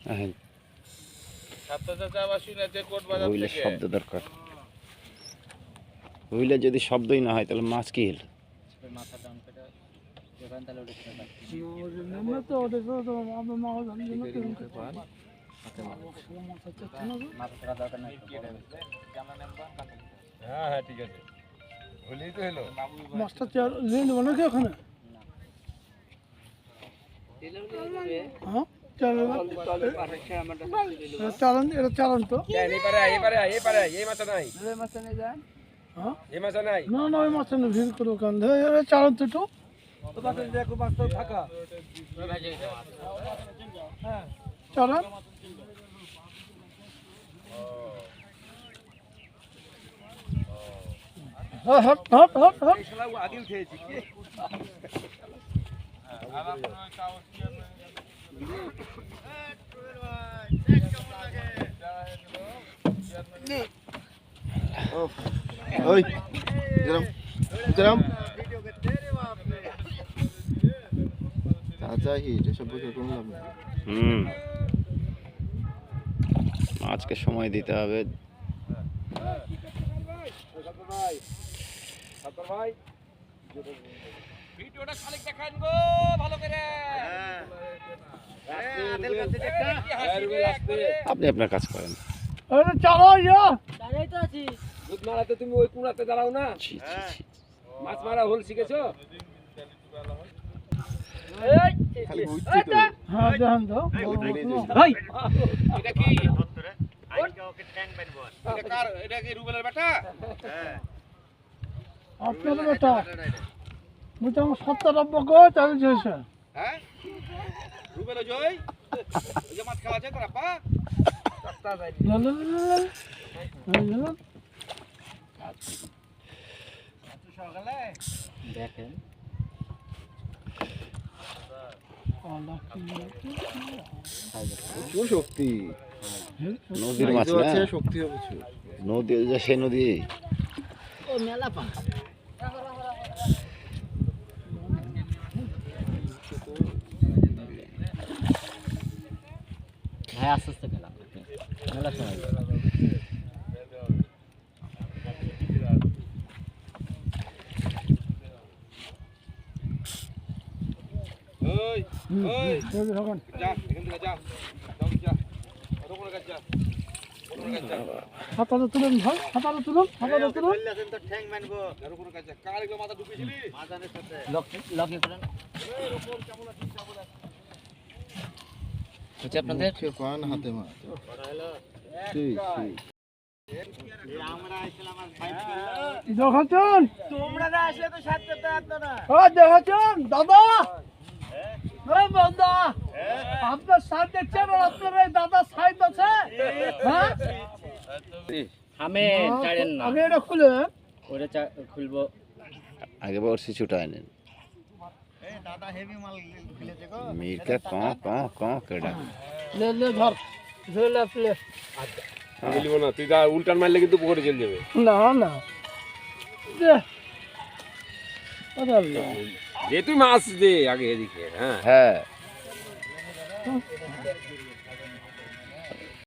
হ্যাঁ, ছাত্র চাচা আবার শুনেছে কোট বাজার হুইলে থেকে। শব্দ দরকার। হুইলে যদি শব্দই না হয় তাহলে মাছ কি হলো? মাথা ডাউন করে যখন তাহলে ওটা করে কাটছি আমরা তো ওদের তো আমরা মা জানি না তো মাথা ছাড়া দরকার নাই হ্যাঁ হ্যাঁ ঠিক আছে, হলেই তো হলো। মাছটা চেয়ার নিয়ে নেবো নাকি ওখানে? হ্যাঁ চালান, এটা চালান তো। এই মাছ নাই, হ্যাঁ এই মাছ নাই। না না ওই মাছটা ভিড় করবো কান ধরে চালান তো একটু। চালান hot hot hot hot hot আগে উঠেছি কি? ওই গরম গরম চাচা হিট এসব বুঝে কোনো লাভ নেই। মাছকে সময় দিতে হবে। ভিডিওটা খালি দেখান গো ভালো করে। আপনি আপনার কাজ করেন। আরে চালো ইয়া দাঁড়াই তো আছি দুধ মারাতে তুমি ওই কুড়াতে দাঁড়াও না। ছি, ছি, ছি। মাছ মারা হোল শিখেছো? খালি বুঝছি তো হ্যাঁ দেখেন তো ভাই এটা কি? এটা কার? এটা কি রুবেলের বেটা? আপনাদের বেটা বুঝতে আমার 70-90 গো চালিয়ে হয়েছে। হ্যাঁ? রুবেল জয়? ওই যে মাছ খাওয়া আছে তোর আব্বা? দেখেন প্রচুর শক্তি নদীর মাছ সাইজও না, আছে, শক্তি হবে প্রচুর। নদী ওই যে সে নদী। ও মেলা পা ভাই আস্তে আস্তে খেলাম মেলা সময় ওই ওই এখন যা এখান থেকে যা, যা কত করে কাজ যা, কত করে কাজ যা, হাতালে তুলুন ভাই, হাতালে তুলুন, হাতালে তুলুন। যার উপরে কাজ যা। কার এগুলো মাথা ঢুকেছিলি? লক করেন হচ্ছে আপনাদের মুখে পান হাতে মাছ সেই সেই দেখাচ্ছেন তোমরা না আসলে তো সাথে সাথে আসতো না দেখাচ্ছেন দাদা, এই দাদা আপনার সাইড দেখছেন আর আপনার এই দাদা সাইড আছে। হ্যাঁ আমি ছাড়েন না আগে এটা খুলে ওটা খুলবো আগে বর্ষি ছুটায় নেন। মিরকা ক কেডা লে লে ধর ধরে প্লে। আমি বলিব না, তুই যা উল্টান মারলে কিন্তু পুকুরে চলে যাবে। না না দে আরে আল্লাহ যে তুই মাছ দে আগে এদিকে। হ্যাঁ হ্যাঁ